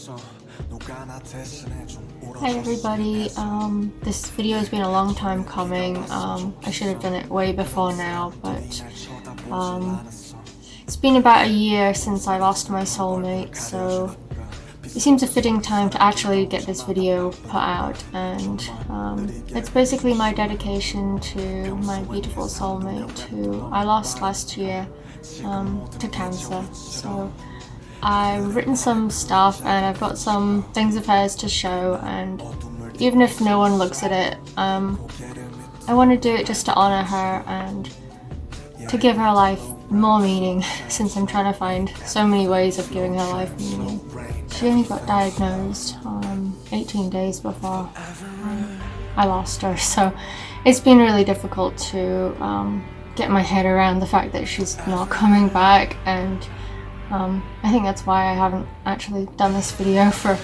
Hi everybody, this video has been a long time coming. I should have done it way before now, but it's been about a year since I lost my soulmate, so it seems a fitting time to actually get this video put out, and it's basically my dedication to my beautiful soulmate who I lost last year to cancer. So I've written some stuff and I've got some things of hers to show, and even if no one looks at it, I want to do it just to honour her and to give her life more meaning, since I'm trying to find so many ways of giving her life meaning. She only got diagnosed 18 days before I lost her, so it's been really difficult to get my head around the fact that she's not coming back, and I think that's why I haven't actually done this video for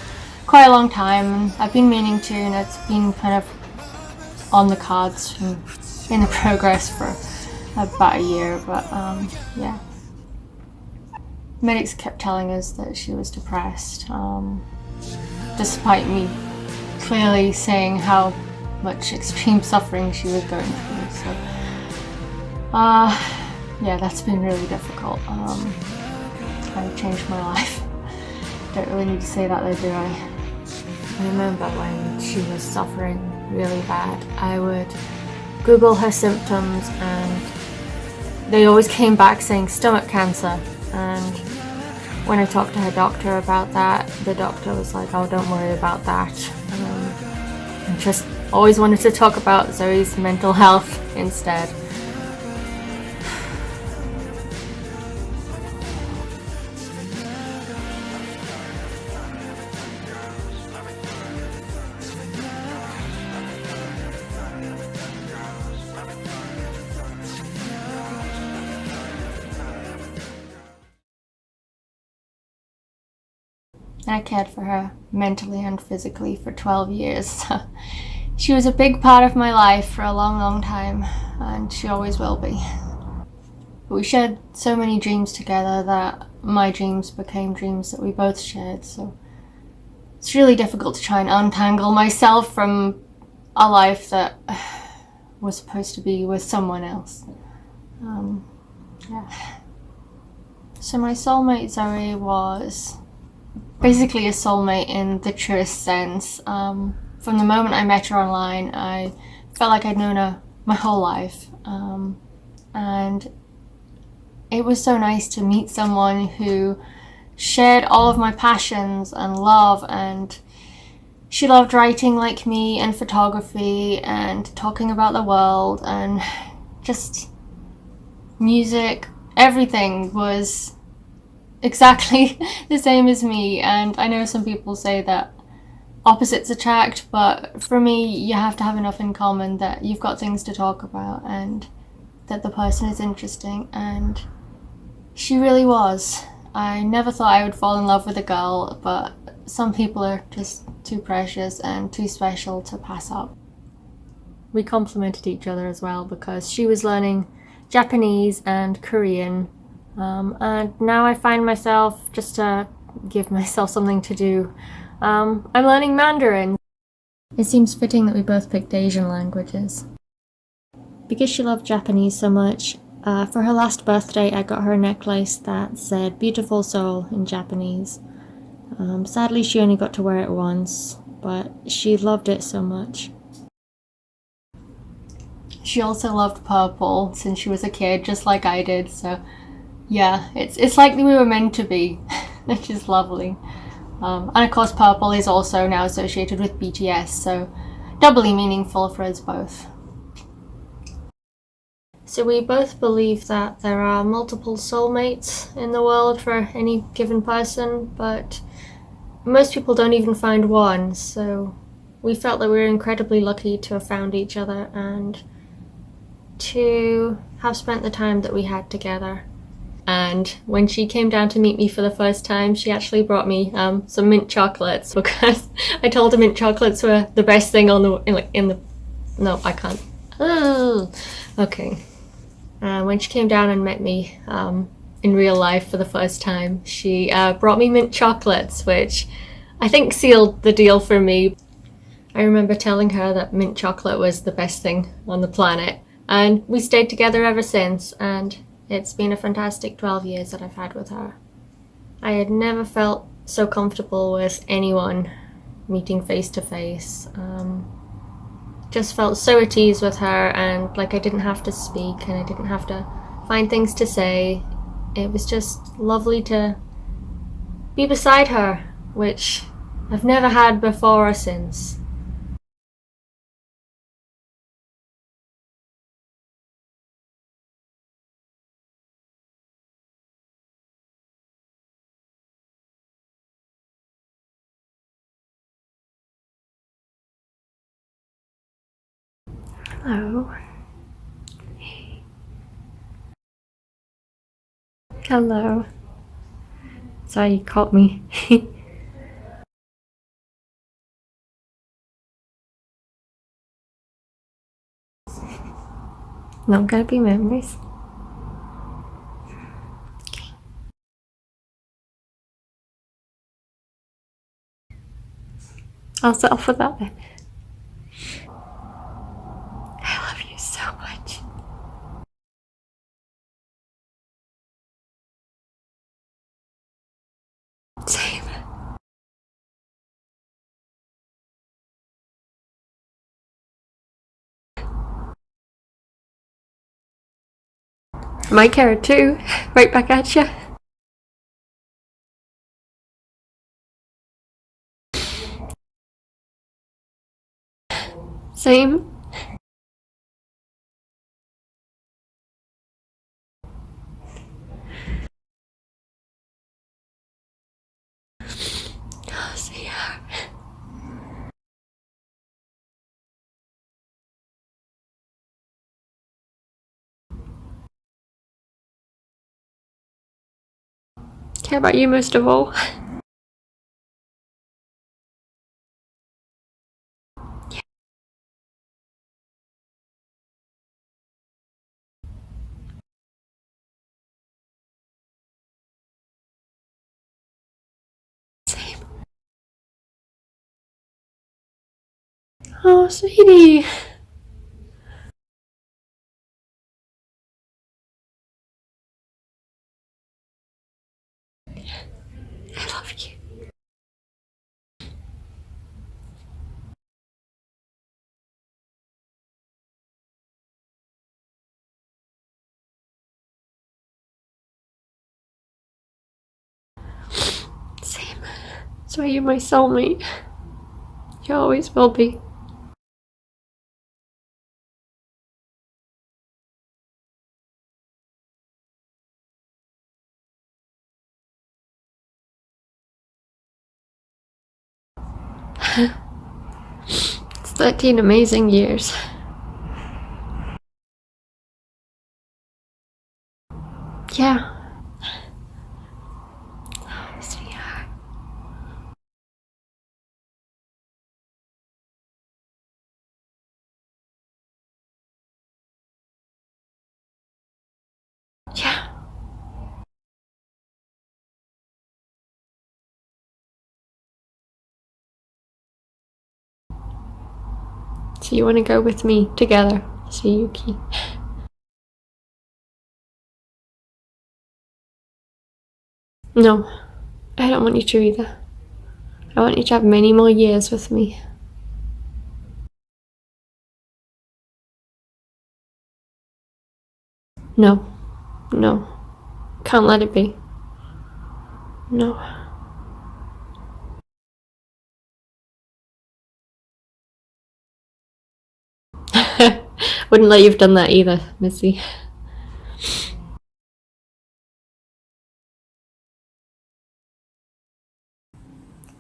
quite a long time, and I've been meaning to, and it's been kind of on the cards and in the progress for about a year, but yeah. Medics kept telling us that she was depressed, despite me clearly saying how much extreme suffering she was going through, so yeah, that's been really difficult. Kind of changed my life. Don't really need to say that though, do I? I remember when she was suffering really bad, I would Google her symptoms and they always came back saying stomach cancer, and when I talked to her doctor about that, the doctor was like, oh, don't worry about that. I just always wanted to talk about Zoe's mental health instead. I cared for her mentally and physically for 12 years. She was a big part of my life for a long, long time, and she always will be. We shared so many dreams together that my dreams became dreams that we both shared, so it's really difficult to try and untangle myself from a life that was supposed to be with someone else. Yeah. So my soulmate Zoe was basically a soulmate in the truest sense. From the moment I met her online, I felt like I'd known her my whole life, and it was so nice to meet someone who shared all of my passions and love, and she loved writing like me and photography and talking about the world and just music. Everything was exactly the same as me, and I know some people say that opposites attract, but for me you have to have enough in common that you've got things to talk about and that the person is interesting, and she really was. I never thought I would fall in love with a girl, but some people are just too precious and too special to pass up. We complemented each other as well, because she was learning Japanese and Korean, and now I find myself, just to give myself something to do, I'm learning Mandarin. It seems fitting that we both picked Asian languages. Because she loved Japanese so much, for her last birthday I got her a necklace that said "Beautiful Soul" in Japanese. Sadly she only got to wear it once, but she loved it so much. She also loved purple since she was a kid, just like I did, so yeah, it's like we were meant to be, which is lovely. And of course purple is also now associated with BTS, so doubly meaningful for us both. So we both believe that there are multiple soulmates in the world for any given person, but most people don't even find one, so we felt that we were incredibly lucky to have found each other and to have spent the time that we had together. And when she came down to meet me for the first time, she actually brought me some mint chocolates, because I told her mint chocolates were the best thing on the no, I can't. Oh, okay. When she came down and met me in real life for the first time, she brought me mint chocolates, which I think sealed the deal for me. I remember telling her that mint chocolate was the best thing on the planet, and we stayed together ever since, and it's been a fantastic 12 years that I've had with her. I had never felt so comfortable with anyone meeting face to face. Just felt so at ease with her, and like I didn't have to speak and I didn't have to find things to say. It was just lovely to be beside her, which I've never had before or since. Hello. Hello. Sorry you caught me. Not gonna be memories. Okay. I'll settle for that then. I love you so much. Same. My carrot too. Right back at you. Same. So yeah. Care about you most of all. Same. Oh, sweetie. I love you. Same. So you're my soulmate. You always will be. It's 13 amazing years. Yeah. Oh, sweetheart. Yeah. So you want to go with me together, Yuki? No, I don't want you to either. I want you to have many more years with me. No. No. Can't let it be. No. Wouldn't let you have done that either, Missy.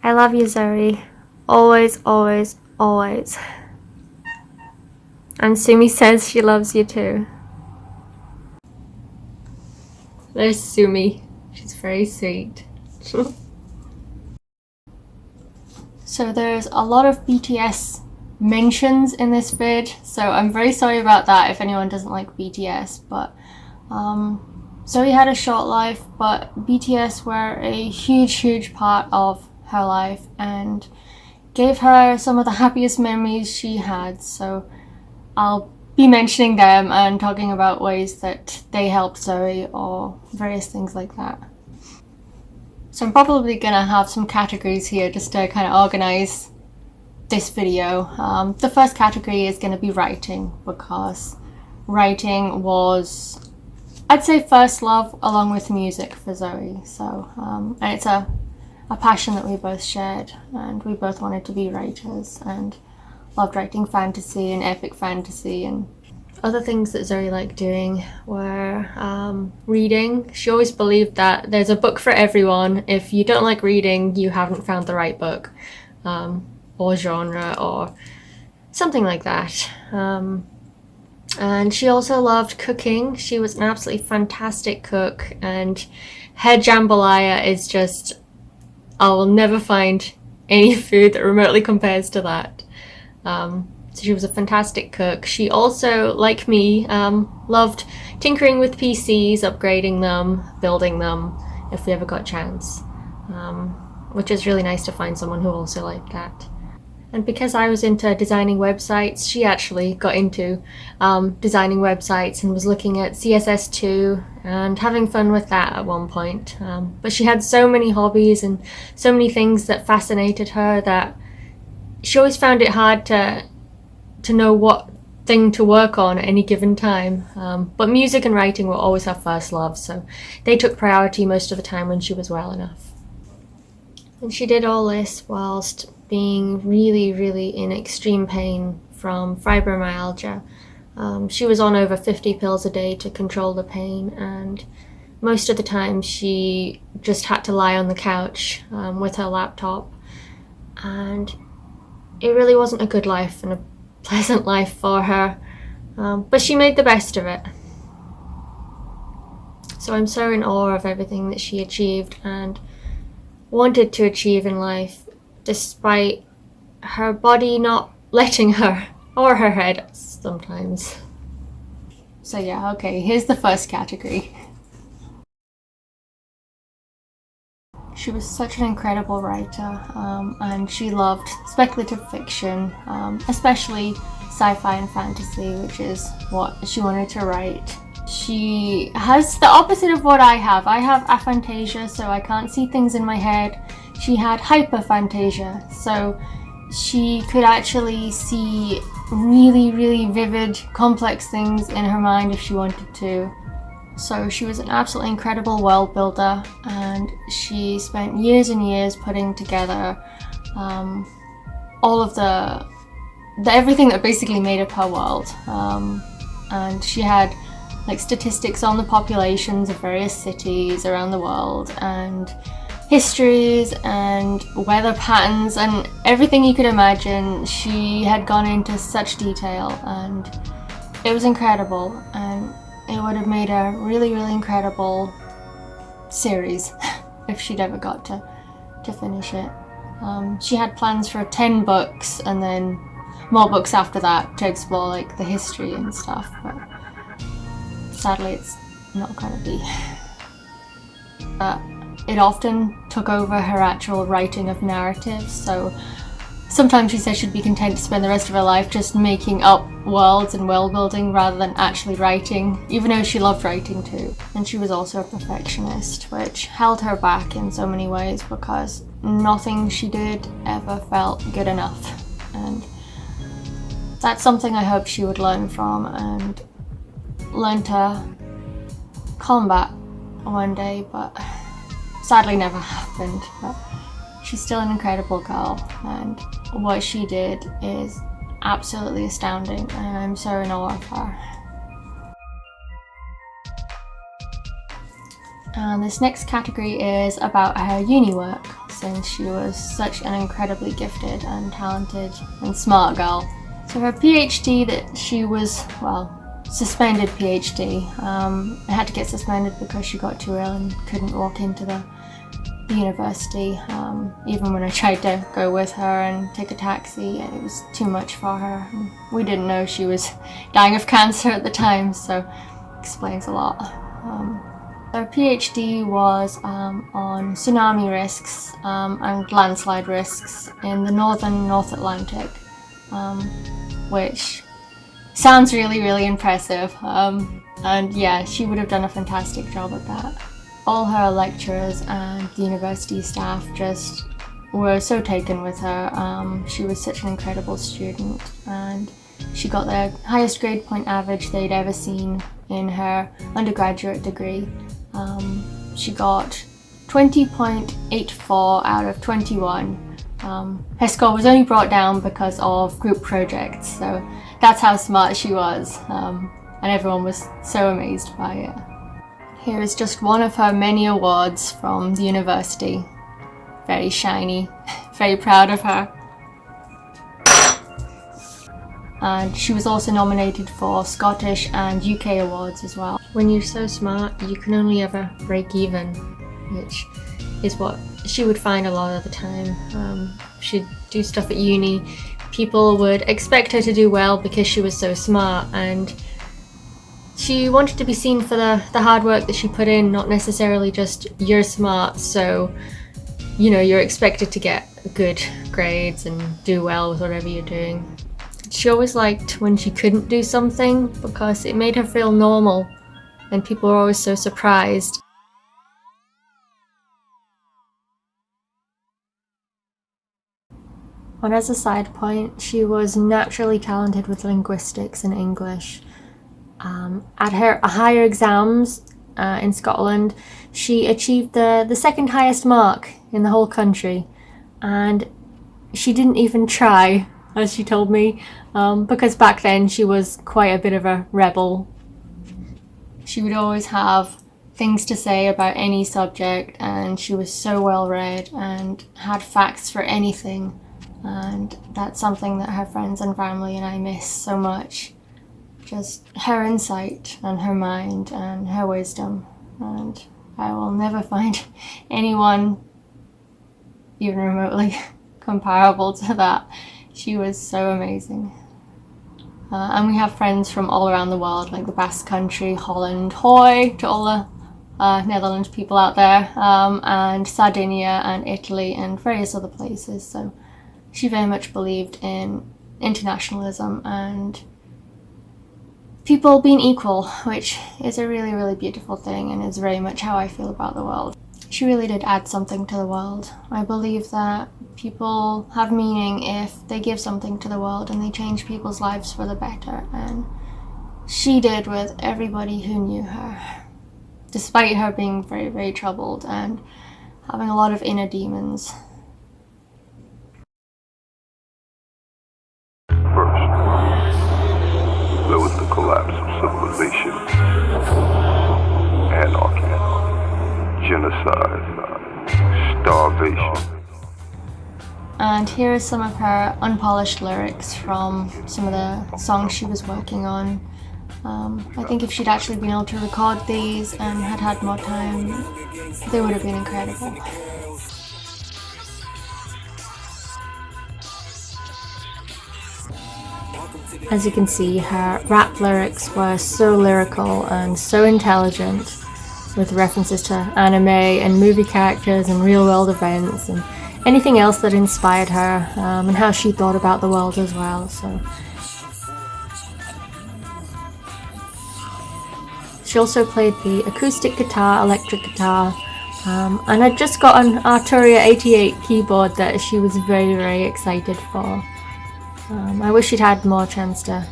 I love you, Zoe. Always, always, always. And Sumi says she loves you too. There's Sumi. She's very sweet. So there's a lot of BTS mentions in this vid, so I'm very sorry about that if anyone doesn't like BTS, but Zoe had a short life, but BTS were a huge part of her life and gave her some of the happiest memories she had. So I'll be mentioning them and talking about ways that they helped Zoe or various things like that. So I'm probably gonna have some categories here just to kind of organize this video. The first category is going to be writing, because writing was, I'd say, first love along with music for Zoe. So and it's a passion that we both shared, and we both wanted to be writers and loved writing fantasy and epic fantasy. And other things that Zoe liked doing were reading. She always believed that there's a book for everyone. If you don't like reading, you haven't found the right book. Or genre or something like that. And she also loved cooking. She was an absolutely fantastic cook, and her jambalaya is just, I will never find any food that remotely compares to that. So she was a fantastic cook. She also, like me, loved tinkering with PCs, upgrading them, building them if we ever got a chance, which is really nice to find someone who also liked that. And because I was into designing websites, she actually got into designing websites and was looking at CSS2 and having fun with that at one point. But she had so many hobbies and so many things that fascinated her that she always found it hard to know what thing to work on at any given time. But music and writing were always her first love, so they took priority most of the time when she was well enough. And she did all this whilst being really, really in extreme pain from fibromyalgia. She was on over 50 pills a day to control the pain, and most of the time she just had to lie on the couch with her laptop, and it really wasn't a good life and a pleasant life for her, but she made the best of it. So I'm so in awe of everything that she achieved and wanted to achieve in life, despite her body not letting her, or her head sometimes. So yeah, okay, here's the first category. She was such an incredible writer, and she loved speculative fiction, especially sci-fi and fantasy, which is what she wanted to write. She has the opposite of what I have. I have aphantasia, so I can't see things in my head. She had hyperphantasia, so she could actually see really, really vivid, complex things in her mind if she wanted to. So she was an absolutely incredible world builder, and she spent years and years putting together all of the everything that basically made up her world. And she had like statistics on the populations of various cities around the world, and histories and weather patterns and everything you could imagine. She had gone into such detail, and it was incredible, and it would have made a really, really incredible series if she'd ever got to finish it. She had plans for 10 books and then more books after that to explore like the history and stuff, but sadly it's not going to be. It often took over her actual writing of narratives, so sometimes she says she'd be content to spend the rest of her life just making up worlds and world building rather than actually writing, even though she loved writing too. And she was also a perfectionist, which held her back in so many ways because nothing she did ever felt good enough. And that's something I hope she would learn from and learn to combat one day, but sadly never happened. But she's still an incredible girl, and what she did is absolutely astounding, and I'm so in awe of her. And this next category is about her uni work, since she was such an incredibly gifted and talented and smart girl. So her PhD that she was, well, suspended PhD. It had to get suspended because she got too ill and couldn't walk into the university. Even when I tried to go with her and take a taxi, it was too much for her. And we didn't know she was dying of cancer at the time, so explains a lot. Her PhD was on tsunami risks and landslide risks in the northern North Atlantic, which sounds really, really impressive. And yeah, she would have done a fantastic job at that. All her lecturers and the university staff just were so taken with her. She was such an incredible student, and she got the highest grade point average they'd ever seen in her undergraduate degree. She got 20.84 out of 21. Her score was only brought down because of group projects, so that's how smart she was, and everyone was so amazed by it. Here is just one of her many awards from the university. Very shiny, very proud of her. And she was also nominated for Scottish and UK awards as well. When you're so smart, you can only ever break even, which is what she would find a lot of the time. She'd do stuff at uni. People would expect her to do well because she was so smart, and she wanted to be seen for the hard work that she put in, not necessarily just you're smart, so you know you're expected to get good grades and do well with whatever you're doing. She always liked when she couldn't do something because it made her feel normal, and people were always so surprised. And as a side point, she was naturally talented with linguistics and English. At her higher exams in Scotland, she achieved the second highest mark in the whole country, and she didn't even try, as she told me, because back then she was quite a bit of a rebel. She would always have things to say about any subject, and she was so well read and had facts for anything, and that's something that her friends and family and I miss so much. Just her insight and her mind and her wisdom, and I will never find anyone even remotely comparable to that. She was so amazing. And we have friends from all around the world, like the Basque Country, Holland, hoi to all the Netherlands people out there, and Sardinia and Italy and various other places. So she very much believed in internationalism and people being equal, which is a really, really beautiful thing and is very much how I feel about the world. She really did add something to the world. I believe that people have meaning if they give something to the world and they change people's lives for the better, and she did with everybody who knew her, despite her being very, very troubled and having a lot of inner demons. First, there was the collapse of civilization, anarchy, genocide, starvation. And here are some of her unpolished lyrics from some of the songs she was working on. I think if she'd actually been able to record these and had more time, they would have been incredible. As you can see, her rap lyrics were so lyrical and so intelligent, with references to anime and movie characters and real-world events and anything else that inspired her, and how she thought about the world as well. So she also played the acoustic guitar, electric guitar, and I'd just got an Arturia 88 keyboard that she was very, very excited for. I wish she'd had more chance to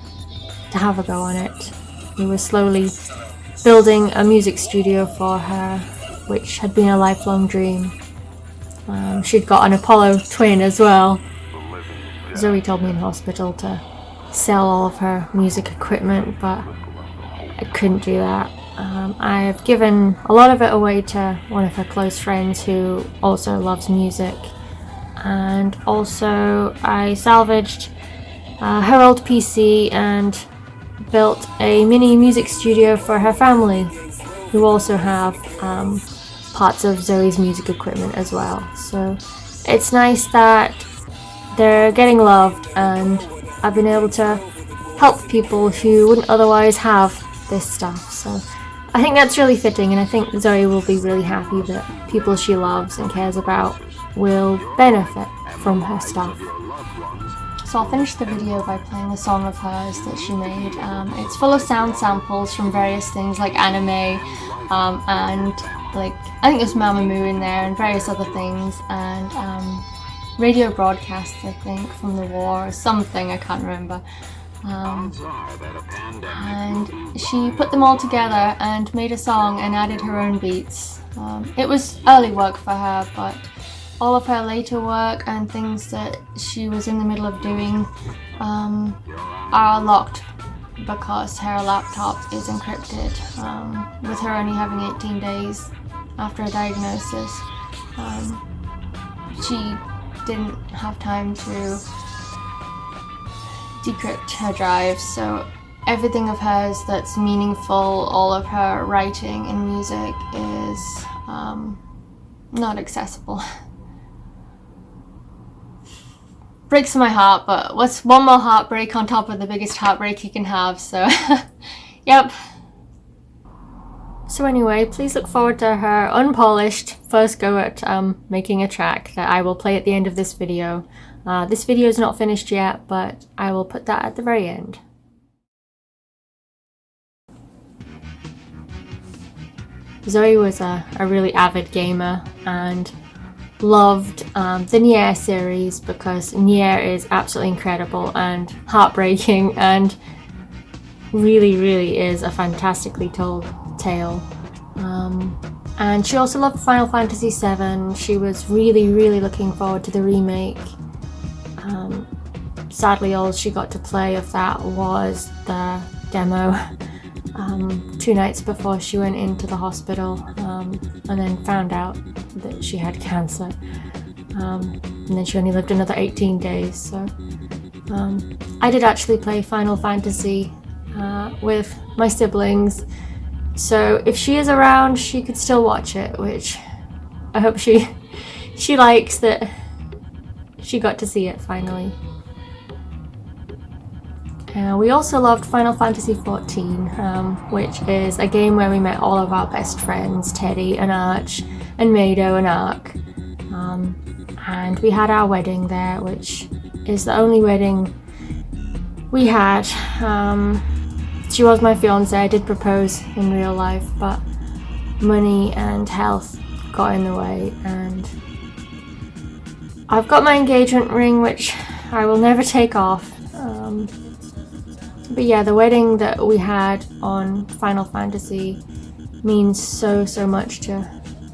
have a go on it. We were slowly building a music studio for her, which had been a lifelong dream. She'd got an Apollo twin as well. Zoe told me in hospital to sell all of her music equipment, but I couldn't do that. I've given a lot of it away to one of her close friends who also loves music, and also I salvaged her old PC and built a mini music studio for her family, who also have parts of Zoe's music equipment as well. So it's nice that they're getting loved, and I've been able to help people who wouldn't otherwise have this stuff. So I think that's really fitting, and I think Zoe will be really happy that people she loves and cares about will benefit from her stuff. So I'll finish the video by playing a song of hers that she made. It's full of sound samples from various things like anime, and like I think there's Mamamoo in there and various other things, and radio broadcasts, I think, from the war or something, I can't remember. And she put them all together and made a song and added her own beats. It was early work for her, but all of her later work and things that she was in the middle of doing are locked because her laptop is encrypted, with her only having 18 days after a diagnosis. She didn't have time to decrypt her drive, so everything of hers that's meaningful, all of her writing and music is not accessible. Breaks my heart, but what's one more heartbreak on top of the biggest heartbreak you can have, so yep. So anyway, please look forward to her unpolished first go at making a track that I will play at the end of this video. This video is not finished yet, but I will put that at the very end. Zoe was a really avid gamer and loved the Nier series because Nier is absolutely incredible and heartbreaking and really is a fantastically told tale. And she also loved Final Fantasy VII. She was really looking forward to the remake. Sadly, all she got to play of that was the demo 2 nights before she went into the hospital, and then found out that she had cancer. And then she only lived another 18 days. So I did actually play Final Fantasy with my siblings. So if she is around, she could still watch it, which I hope she likes that she got to see it finally. We also loved Final Fantasy XIV, which is a game where we met all of our best friends, Teddy and Arch and Maido and Ark. And we had our wedding there, which is the only wedding we had. She was my fiance. I did propose in real life, but money and health got in the way, and I've got my engagement ring, which I will never take off. But yeah, the wedding that we had on Final Fantasy means so much to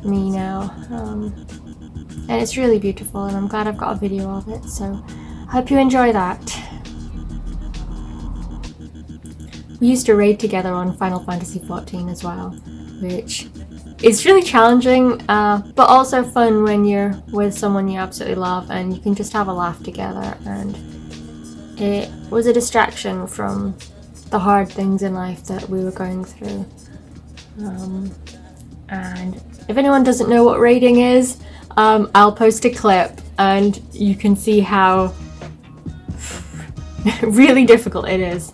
me now. And it's really beautiful, and I'm glad I've got a video of it, so I hope you enjoy that. We used to raid together on Final Fantasy XIV as well, which is really challenging, but also fun when you're with someone you absolutely love and you can just have a laugh together, and it was a distraction from the hard things in life that we were going through. And if anyone doesn't know what raiding is, I'll post a clip and you can see how really difficult it is.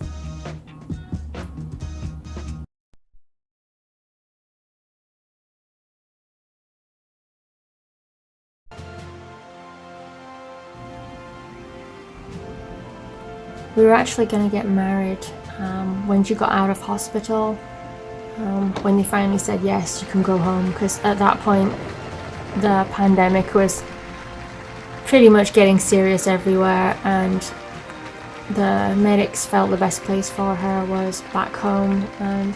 We were actually going to get married when she got out of hospital, when they finally said yes, you can go home, because at that point the pandemic was pretty much getting serious everywhere, and the medics felt the best place for her was back home, and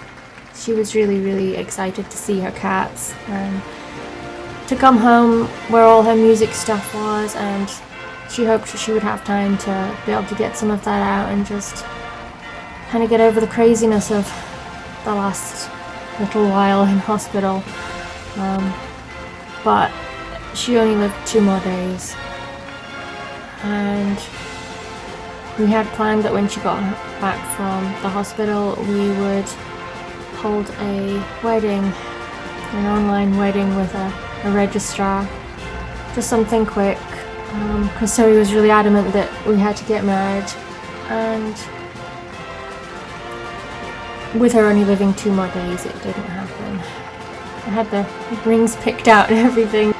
she was really excited to see her cats and to come home where all her music stuff was, and she hoped she would have time to be able to get some of that out and just kind of get over the craziness of the last little while in hospital. But she only lived 2 more days, and we had planned that when she got back from the hospital we would hold a wedding, an online wedding with a registrar, just something quick. Because Zoe was really adamant that we had to get married, and with her only living 2 more days, it didn't happen. I had the rings picked out and everything.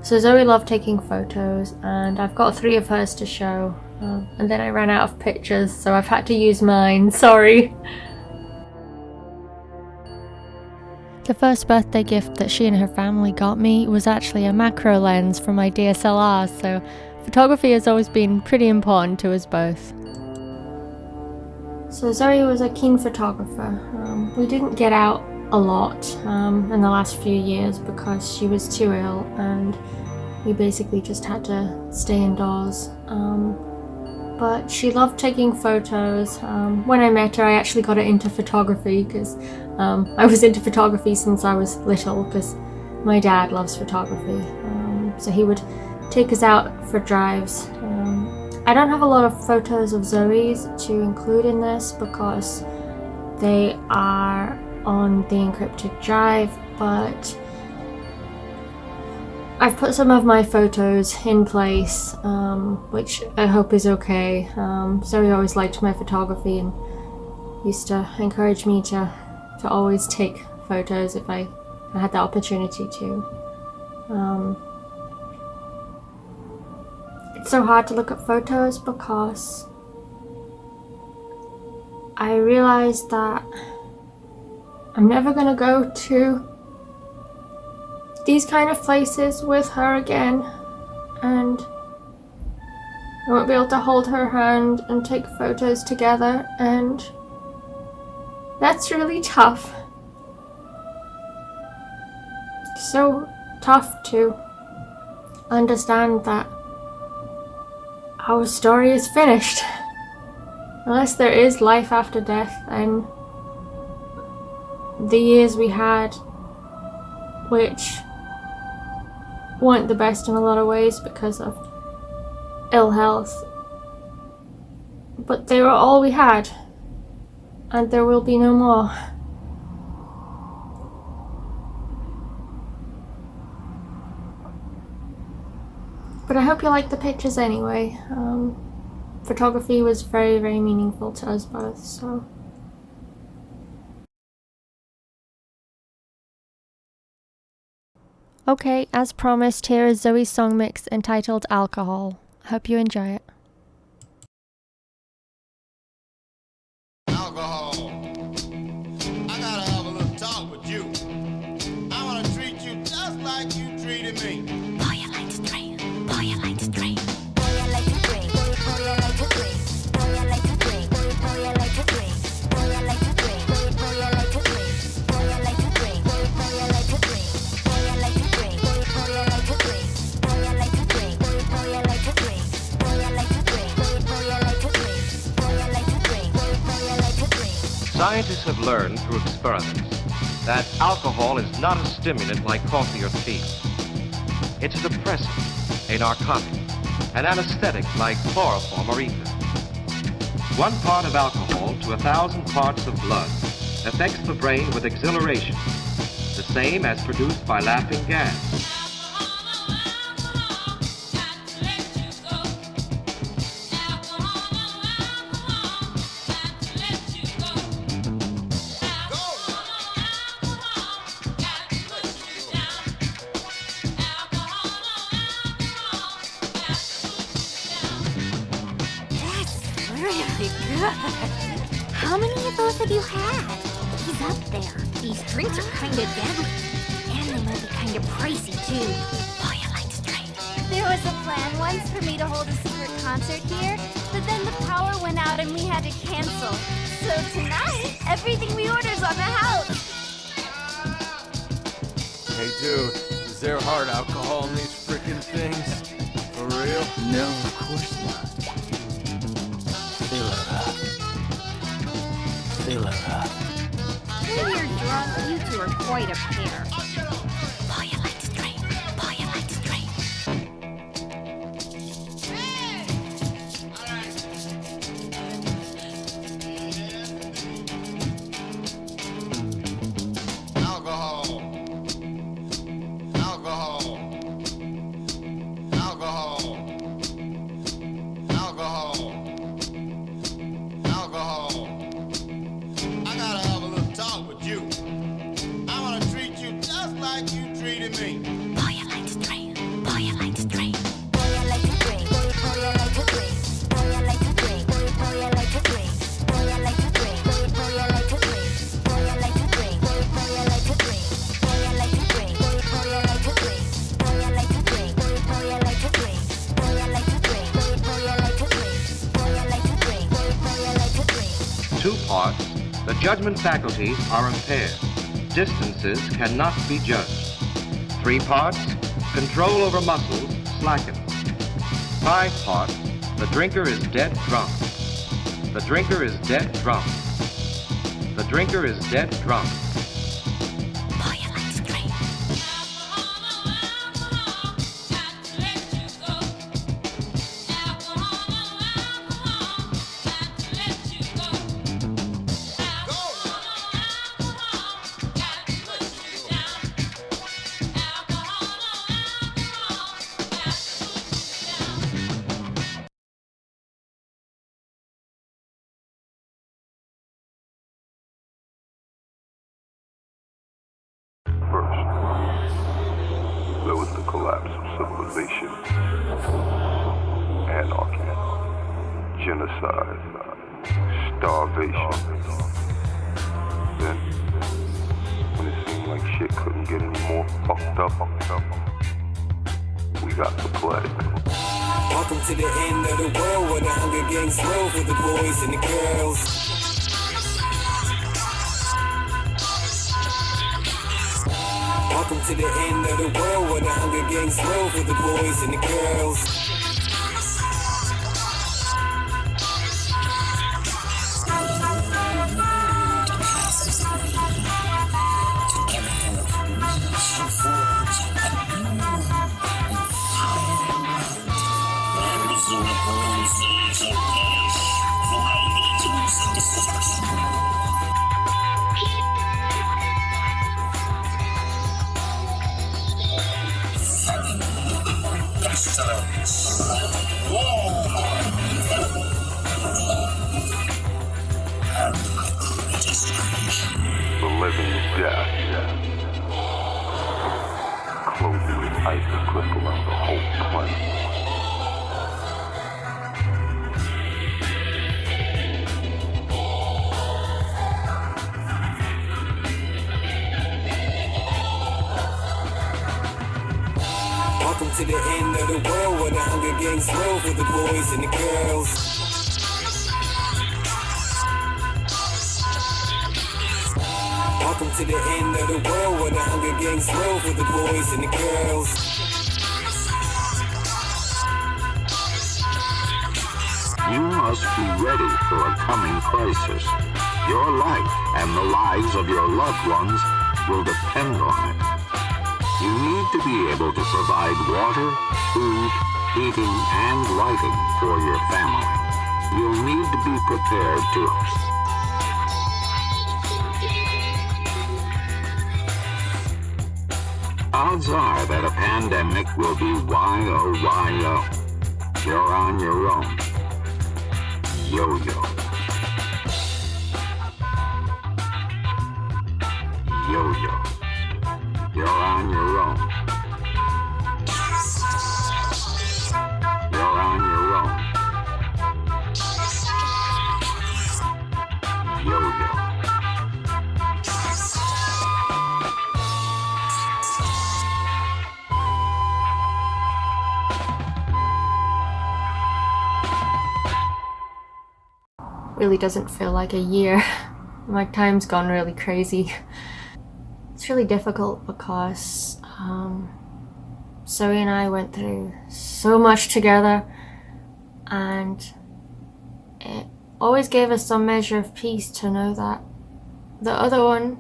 So Zoe loved taking photos, and I've got 3 of hers to show, and then I ran out of pictures, so I've had to use mine, sorry. The first birthday gift that she and her family got me was actually a macro lens from my DSLR, so photography has always been pretty important to us both. So Zoe was a keen photographer. We didn't get out a lot in the last few years because she was too ill and we basically just had to stay indoors. But she loved taking photos. When I met her, I actually got her into photography because I was into photography since I was little because my dad loves photography. So he would take us out for drives. I don't have a lot of photos of Zoe's to include in this because they are on the encrypted drive, but I've put some of my photos in place, which I hope is okay. Zoe always liked my photography and used to encourage me to always take photos if I had the opportunity to. It's so hard to look at photos because I realized that I'm never gonna go to these kind of places with her again, and I won't be able to hold her hand and take photos together, and that's really tough. So tough to understand that our story is finished. Unless there is life after death, and the years we had, which weren't the best in a lot of ways because of ill health, but they were all we had, and there will be no more. But I hope you like the pictures anyway. Photography was very, very meaningful to us both, so. Okay, as promised, here is Zoe's song mix entitled Alcohol. Hope you enjoy it. Alcohol. Scientists have learned through experiments that alcohol is not a stimulant like coffee or tea. It's a depressant, a narcotic, an anesthetic like chloroform or ether. 1 part of alcohol to 1,000 parts of blood affects the brain with exhilaration, the same as produced by laughing gas. How many of those have you had? He's up there. These drinks are kinda deadly. And they might be kinda pricey, too. Boy, I like to drink. There was a plan once for me to hold a secret concert here, but then the power went out and we had to cancel. So tonight, everything we order's on the house. Hey, dude, is there hard alcohol in these freaking things? For real? No, of course not. Fill her up. Fill her up. When you're drunk, you two are quite a pair. Boy, I like to drink. Boy, I like to drink. Alcohol. Alcohol. Alcohol. Alcohol. Alcohol. I gotta have a little talk with you. I wanna treat you just like you treated me. Boy, I like to drink. Boy, I like to drink. Boy, I like to drink. Boy, I like to drink. Boy, I like to drink. Boy, I like to drink. Boy, I like to drink. Boy, I like to drink. Boy, I like to drink. Boy, I like to drink. Boy, I like to drink. Boy, I like to drink. Boy, I like to drink. Boy, I like to drink. Boy, I like to drink. Boy, I like to drink. Boy, I like to drink. Boy, I like to drink. 2 parts, the judgment faculties are impaired. Distances cannot be judged. 3 parts, control over muscles slackened. 5 parts, the drinker is dead drunk. The drinker is dead drunk. The drinker is dead drunk. Boy, I like to drink. First, there was the collapse of civilization, anarchy, genocide, starvation. Then, when it seemed like shit couldn't get any more fucked up, we got the plague. Welcome to the end of the world where the Hunger Games roll for the boys and the girls. Welcome to the end of the world where the Hunger Games roll for the boys and the girls. The living death. Closing with ice and cliff around the whole planet. Welcome to the end of the world where the Hunger Games roll for the boys and the girls. Welcome to the end of the world where the Hunger Games roll for the boys and the girls. You must be ready for a coming crisis. Your life and the lives of your loved ones will depend on it. You need to be able to provide water, food, heating, and lighting for your family. You'll need to be prepared to... Odds are that a pandemic will be YOYO. You're on your own. Yo-yo. Yo-yo. You're on your own. You're on your own. Yo-yo. Really doesn't feel like a year. My time's gone really crazy. It's really difficult because Zoe and I went through so much together, and it always gave us some measure of peace to know that the other one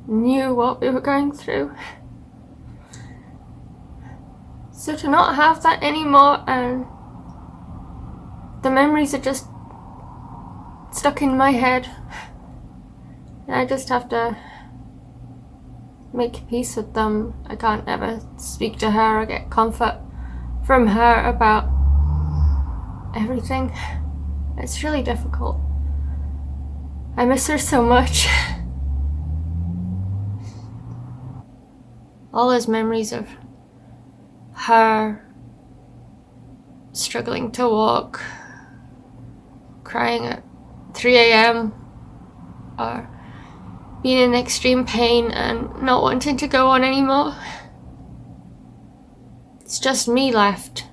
knew what we were going through. So to not have that anymore, and the memories are just stuck in my head, and I just have to make peace with them. I can't ever speak to her or get comfort from her about everything. It's really difficult. I miss her so much. All those memories of her struggling to walk, crying at 3 a.m. or being in extreme pain and not wanting to go on anymore. It's just me left,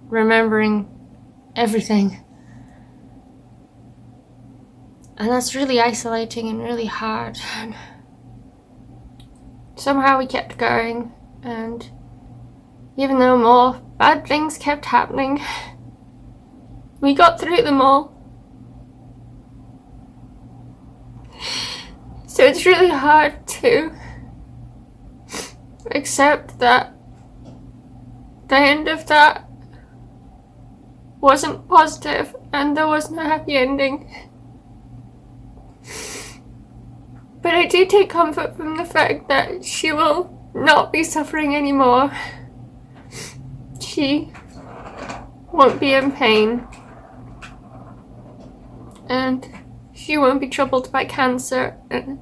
remembering everything. And that's really isolating and really hard. And somehow we kept going, and even though more bad things kept happening, we got through them all. So it's really hard to accept that the end of that wasn't positive and there wasn't a happy ending. But I do take comfort from the fact that she will not be suffering anymore. She won't be in pain, and she won't be troubled by cancer, and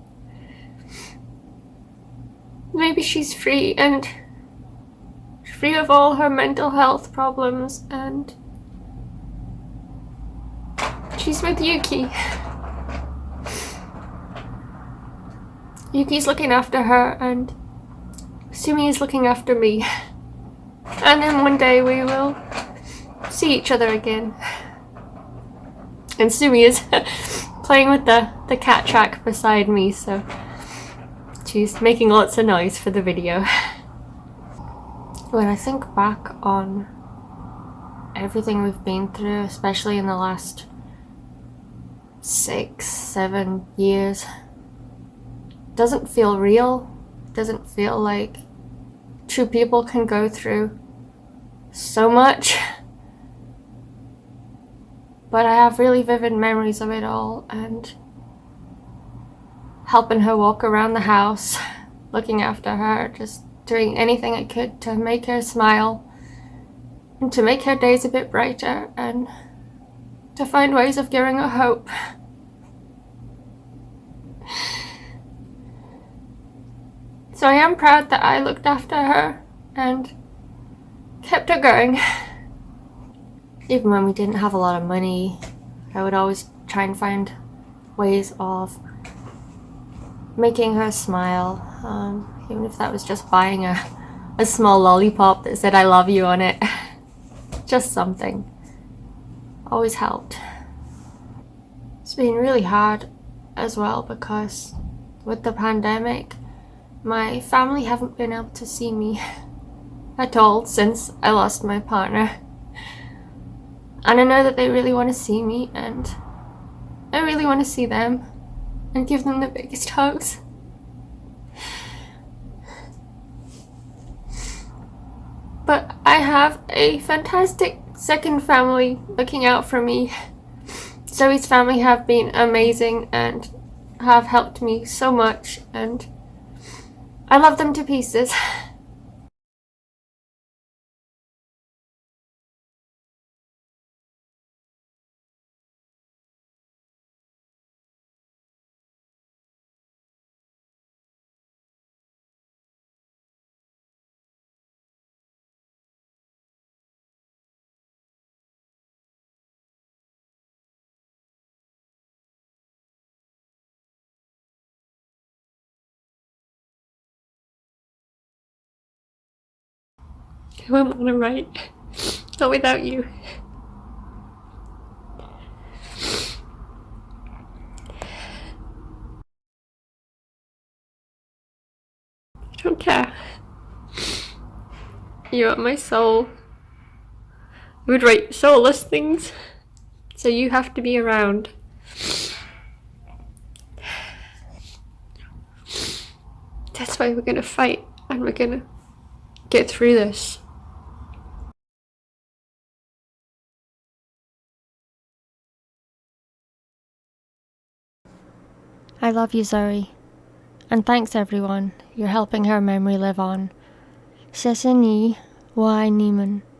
maybe she's free and free of all her mental health problems, and she's with Yuki. Yuki's looking after her, and Sumi is looking after me. And then one day we will see each other again. And Sumi is playing with the cat track beside me, so she's making lots of noise for the video. When I think back on everything we've been through, especially in the last 6-7 years, it doesn't feel real. It doesn't feel like two people can go through so much. But I have really vivid memories of it all, and helping her walk around the house, looking after her, just doing anything I could to make her smile and to make her days a bit brighter and to find ways of giving her hope. So I am proud that I looked after her and kept her going. Even when we didn't have a lot of money, I would always try and find ways of making her smile, even if that was just buying a small lollipop that said I love you on it. Just something. Always helped. It's been really hard as well because with the pandemic, my family haven't been able to see me at all since I lost my partner. And I know that they really want to see me, and I really want to see them. and give them the biggest hugs. But I have a fantastic second family looking out for me. Zoe's family have been amazing and have helped me so much, and I love them to pieces. I wouldn't want to write. Not without you. I don't care. You are my soul. I would write soulless things, so you have to be around. That's why we're gonna fight, and we're gonna get through this. I love you, Zoe. And thanks everyone. You're helping her memory live on. 谢谢你，我爱你们。